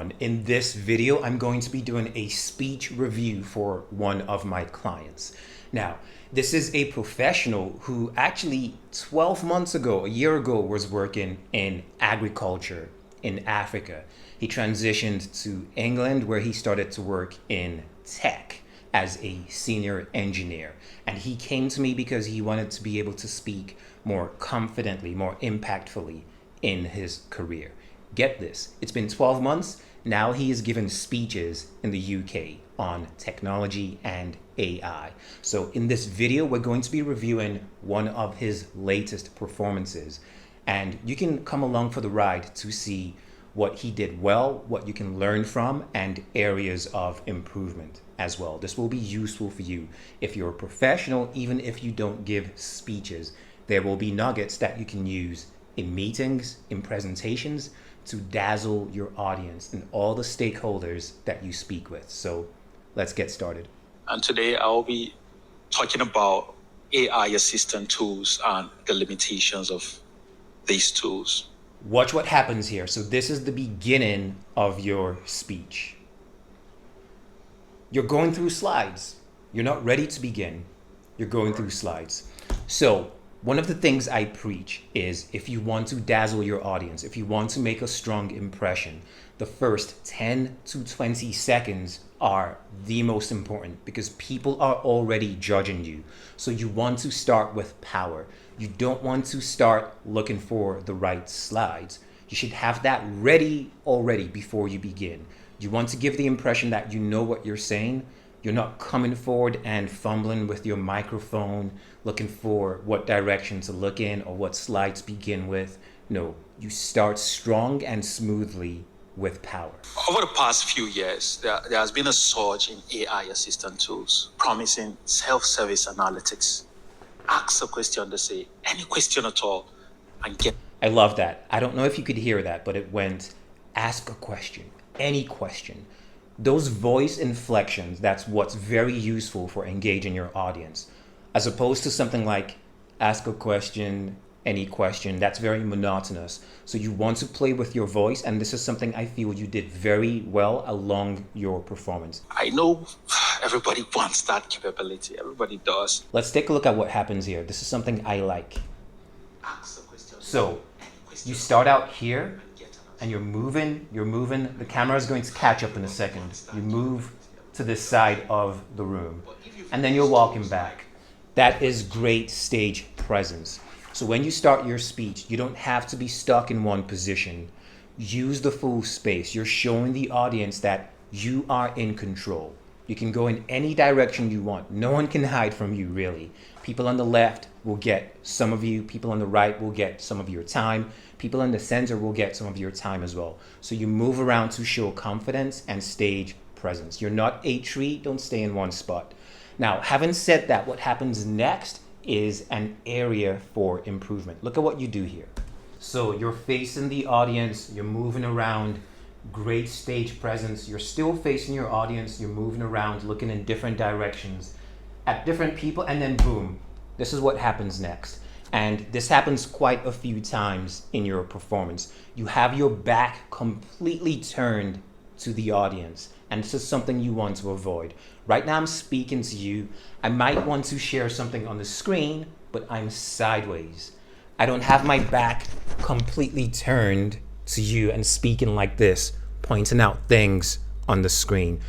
In this video, I'm going to be doing a speech review for one of my clients. Now, this is a professional who actually 12 months ago, a year ago, was working in agriculture in Africa. He transitioned to England where he started to work in tech as a senior engineer. And he came to me because he wanted to be able to speak more confidently, more impactfully in his career. Get this, it's been 12 months. Now he is giving speeches in the UK on technology and AI. So in this video, we're going to be reviewing one of his latest performances. And you can come along for the ride to see what he did well, what you can learn from, and areas of improvement as well. This will be useful for you if you're a professional, even if you don't give speeches. There will be nuggets that you can use in meetings, in presentations, to dazzle your audience and all the stakeholders that you speak with. So let's get started. And today I'll be talking about AI assistant tools and the limitations of these tools. Watch what happens here. So this is the beginning of your speech. You're going through slides. You're not ready to begin. You're going through slides. So one of the things I preach is if you want to dazzle your audience, if you want to make a strong impression, the first 10 to 20 seconds are the most important because people are already judging you. So you want to start with power. You don't want to start looking for the right slides. You should have that ready already before you begin. You want to give the impression that you know what you're saying. You're not coming forward and fumbling with your microphone, looking for what direction to look in or what slide to begin with. No, you start strong and smoothly with power. Over the past few years, there has been a surge in AI assistant tools promising self-service analytics. Ask a question to say any question at all and get. I love that. I don't know if you could hear that, but it went, ask a question, any question. Those voice inflections, that's what's very useful for engaging your audience. As opposed to something like ask a question, any question, that's very monotonous. So you want to play with your voice, and this is something I feel you did very well along your performance. I know everybody wants that capability. Everybody does. Let's take a look at what happens here. This is something I like. Ask a question. So you start out here, and you're moving, the camera is going to catch up in a second. You move to this side of the room, and then you're walking back. That is great stage presence. So when you start your speech, you don't have to be stuck in one position. Use the full space. You're showing the audience that you are in control. You can go in any direction you want. No one can hide from you, really. People on the left will get some of you. People on the right will get some of your time. People in the center will get some of your time as well. So you move around to show confidence and stage presence. You're not a tree. Don't stay in one spot. Now, having said that, what happens next is an area for improvement. Look at what you do here. So you're facing the audience. You're moving around. Great stage presence. You're still facing your audience. You're moving around, looking in different directions at different people, and then boom, this is what happens next. And this happens quite a few times in your performance. You have your back completely turned to the audience, and this is something you want to avoid. Right now I'm speaking to you. I might want to share something on the screen, but I'm sideways. I don't have my back completely turned to you and speaking like this, pointing out things on the screen.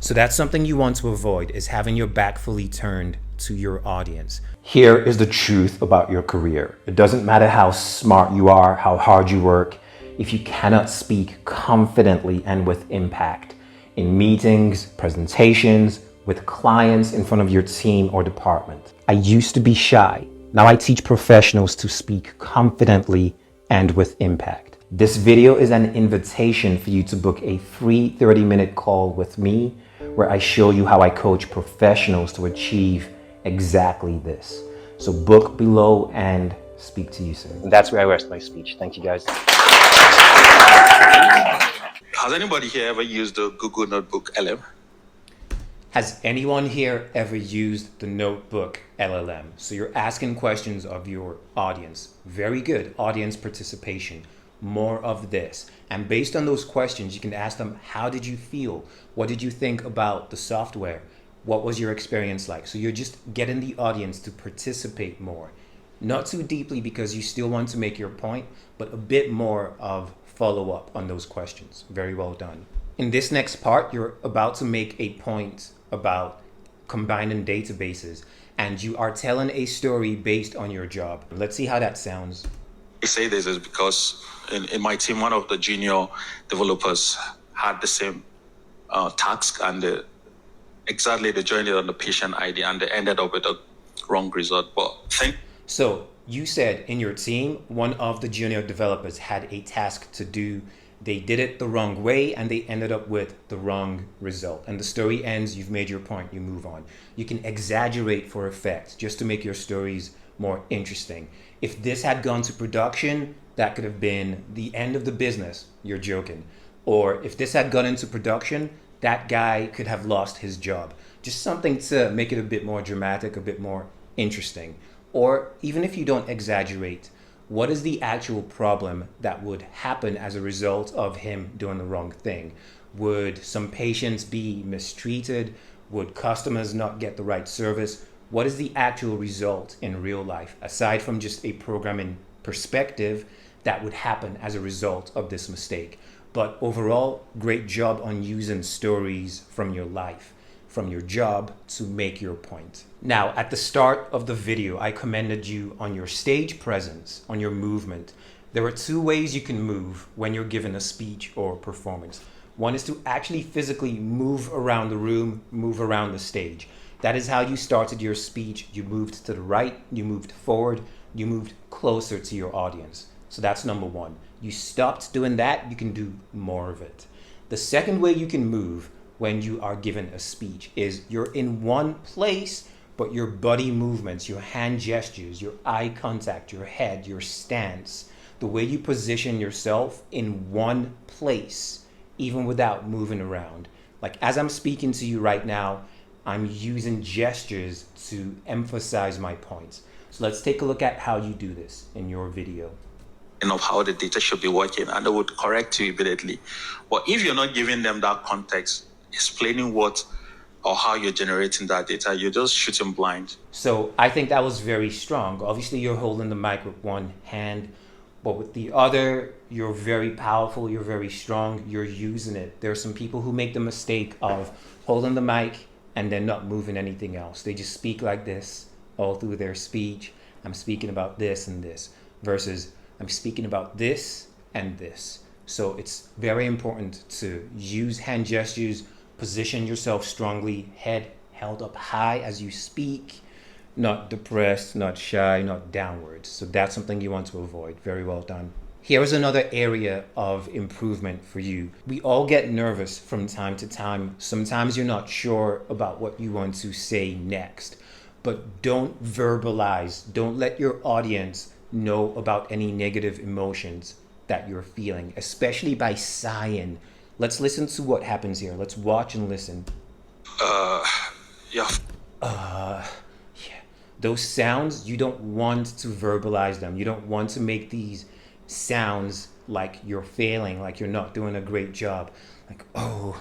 So that's something you want to avoid, is having your back fully turned to your audience. Here is the truth about your career. It doesn't matter how smart you are, how hard you work, if you cannot speak confidently and with impact in meetings, presentations, with clients, in front of your team or department. I used to be shy. Now I teach professionals to speak confidently and with impact. This video is an invitation for you to book a free 30-minute call with me where I show you how I coach professionals to achieve exactly this. So book below and speak to you soon. And that's where I rest my speech. Thank you guys. Has anybody here ever used the Google Notebook LM? Has anyone here ever used the Notebook LLM? So you're asking questions of your audience. Very good, audience participation. more of this. And based on those questions, you can ask them, how did you feel? What did you think about the software? What was your experience like? So you're just getting the audience to participate more. Not too deeply because you still want to make your point, but a bit more of follow up on those questions. Very well done. In this next part, you're about to make a point about combining databases, and you are telling a story based on your job. Let's see how that sounds. I say this is because in my team, one of the junior developers had the same task, and they joined it on the patient ID, and they ended up with a wrong result. But So you said in your team, one of the junior developers had a task to do. They did it the wrong way and they ended up with the wrong result. And the story ends, you've made your point, you move on. You can exaggerate for effect just to make your stories more interesting. If this had gone to production, that could have been the end of the business. You're joking. Or if this had gone into production, that guy could have lost his job. Just something to make it a bit more dramatic, a bit more interesting. Or even if you don't exaggerate, what is the actual problem that would happen as a result of him doing the wrong thing? Would some patients be mistreated? Would customers not get the right service? What is the actual result in real life, aside from just a programming perspective, that would happen as a result of this mistake? But overall, great job on using stories from your life, from your job, to make your point. Now, at the start of the video, I commended you on your stage presence, on your movement. There are two ways you can move when you're given a speech or performance. One is to actually physically move around the room, move around the stage. That is how you started your speech. You moved to the right, you moved forward, you moved closer to your audience. So that's number one. You stopped doing that, you can do more of it. The second way you can move when you are given a speech is you're in one place, but your body movements, your hand gestures, your eye contact, your head, your stance, the way you position yourself in one place, even without moving around. Like as I'm speaking to you right now, I'm using gestures to emphasize my points. So let's take a look at how you do this in your video. Of how the data should be working, and they would correct you immediately. But if you're not giving them that context, explaining what or how you're generating that data, you're just shooting blind. So I think that was very strong. Obviously, you're holding the mic with one hand, but with the other, you're very powerful, you're very strong, you're using it. There are some people who make the mistake of holding the mic and then not moving anything else. They just speak like this all through their speech. I'm speaking about this and this, versus I'm speaking about this and this. So it's very important to use hand gestures, position yourself strongly, head held up high as you speak, not depressed, not shy, not downwards. So that's something you want to avoid. Very well done. Here is another area of improvement for you. We all get nervous from time to time. Sometimes you're not sure about what you want to say next, but don't verbalize. Don't let your audience know about any negative emotions that you're feeling, especially by sighing. Let's listen to what happens here. Let's watch and listen. Yeah. Yeah. Those sounds, you don't want to verbalize them. You don't want to make these sounds like you're failing, like you're not doing a great job. Like, oh,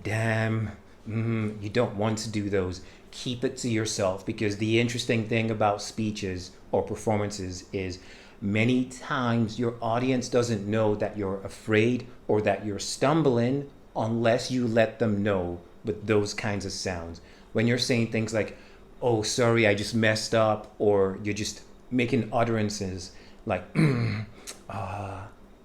damn. You don't want to do those. Keep it to yourself, because the interesting thing about speeches or performances is many times your audience doesn't know that you're afraid or that you're stumbling unless you let them know with those kinds of sounds. When you're saying things like, oh, sorry, I just messed up, or you're just making utterances like,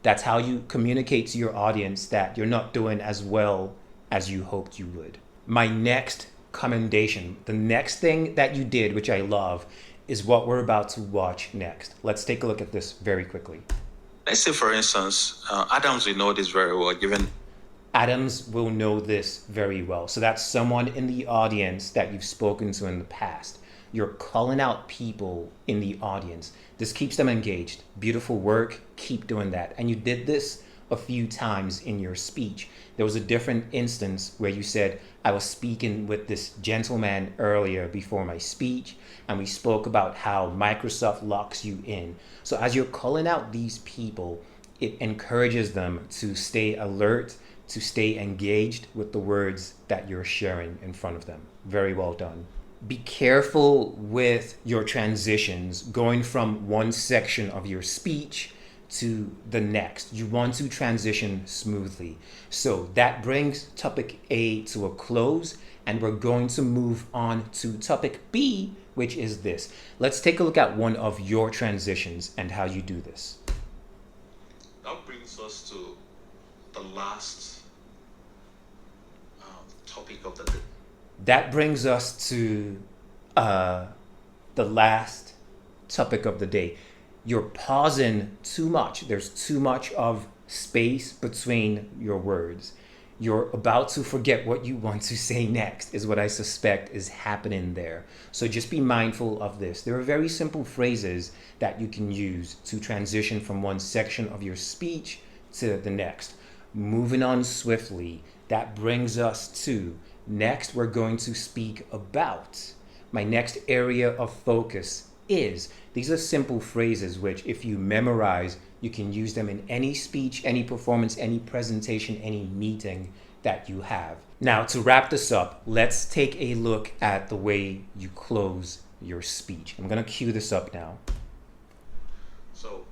that's how you communicate to your audience that you're not doing as well as you hoped you would. My next commendation, the next thing that you did, which I love, is what we're about to watch next. Let's take a look at this very quickly. Let's say, for instance, Adams will know this very well, given Adams will know this very well. So that's someone in the audience that you've spoken to in the past. You're calling out people in the audience. This keeps them engaged. Beautiful work. Keep doing that. And you did this a few times in your speech. There was a different instance where you said, I was speaking with this gentleman earlier before my speech, and we spoke about how Microsoft locks you in. So as you're calling out these people, it encourages them to stay alert, to stay engaged with the words that you're sharing in front of them. Very well done. Be careful with your transitions going from one section of your speech to the next. You want to transition smoothly. So that brings topic A to a close, and we're going to move on to topic B, which is this. Let's take a look at one of your transitions and how you do this. That brings us to the last topic of the day. That brings us to the last topic of the day. You're pausing too much. There's too much of space between your words. You're about to forget what you want to say next, is what I suspect is happening there. So just be mindful of this. There are very simple phrases that you can use to transition from one section of your speech to the next. Moving on swiftly, that brings us to next, we're going to speak about. My next area of focus is. These are simple phrases which, if you memorize, you can use them in any speech, any performance, any presentation, any meeting that you have. Now, to wrap this up, let's take a look at the way you close your speech. I'm going to cue this up now. So,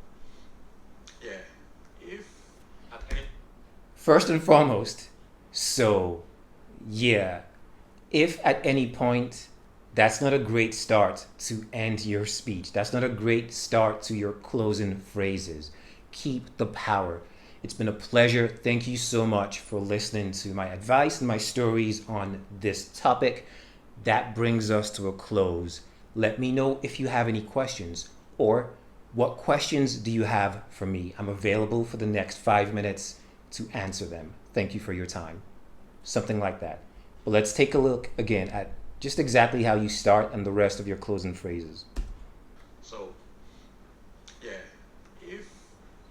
yeah, if at any First and foremost, if at any point, that's not a great start to end your speech. That's not a great start to your closing phrases. Keep the power. It's been a pleasure. Thank you so much for listening to my advice and my stories on this topic. That brings us to a close. Let me know if you have any questions, or what questions do you have for me? I'm available for the next 5 minutes to answer them. Thank you for your time. Something like that. But let's take a look again at just exactly how you start and the rest of your closing phrases. So, yeah, if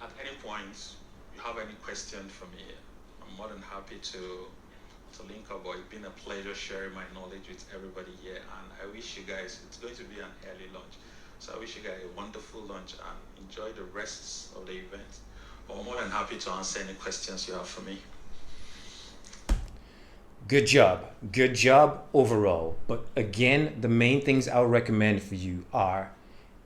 at any point you have any question for me, I'm more than happy to link up. Or it's been a pleasure sharing my knowledge with everybody here, and I wish you guys, it's going to be an early lunch, so I wish you guys a wonderful lunch and enjoy the rest of the event. But I'm more than happy to answer any questions you have for me. Good job. Good job overall. But again, the main things I'll recommend for you are,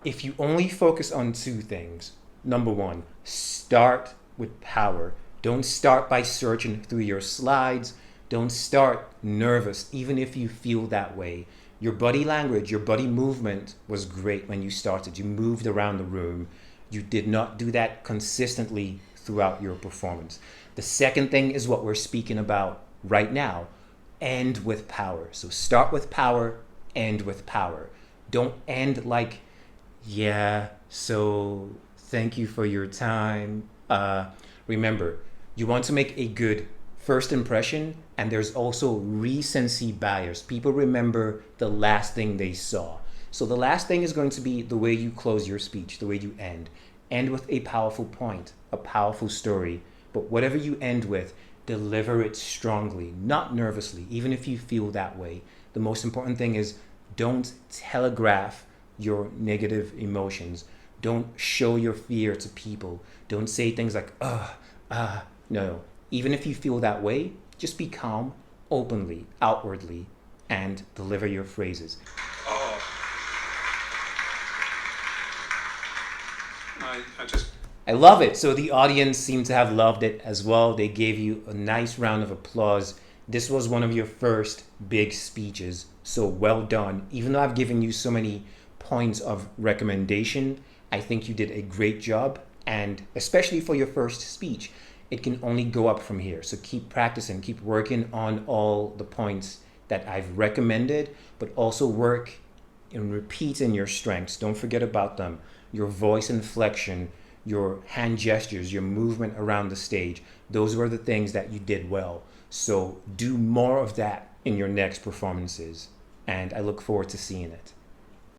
if you only focus on two things, number one, start with power. Don't start by searching through your slides. Don't start nervous, even if you feel that way. Your body language, your body movement was great when you started. You moved around the room. You did not do that consistently throughout your performance. The second thing is what we're speaking about right now. End with power. So start with power, end with power. Don't end like, so thank you for your time. Remember, you want to make a good first impression, and there's also recency bias. People remember the last thing they saw. So the last thing is going to be the way you close your speech, the way you end. End with a powerful point, a powerful story. But whatever you end with, deliver it strongly, not nervously, even if you feel that way. The most important thing is, don't telegraph your negative emotions. Don't show your fear to people. Don't say things like, no. Even if you feel that way, just be calm, openly, outwardly, and deliver your phrases. I love it. So the audience seemed to have loved it as well. They gave you a nice round of applause. This was one of your first big speeches, so well done. Even though I've given you so many points of recommendation, I think you did a great job. And especially for your first speech, it can only go up from here. So keep practicing, keep working on all the points that I've recommended, but also work in repeating your strengths. Don't forget about them. Your voice inflection, your hand gestures, your movement around the stage. Those were the things that you did well. So do more of that in your next performances. And I look forward to seeing it.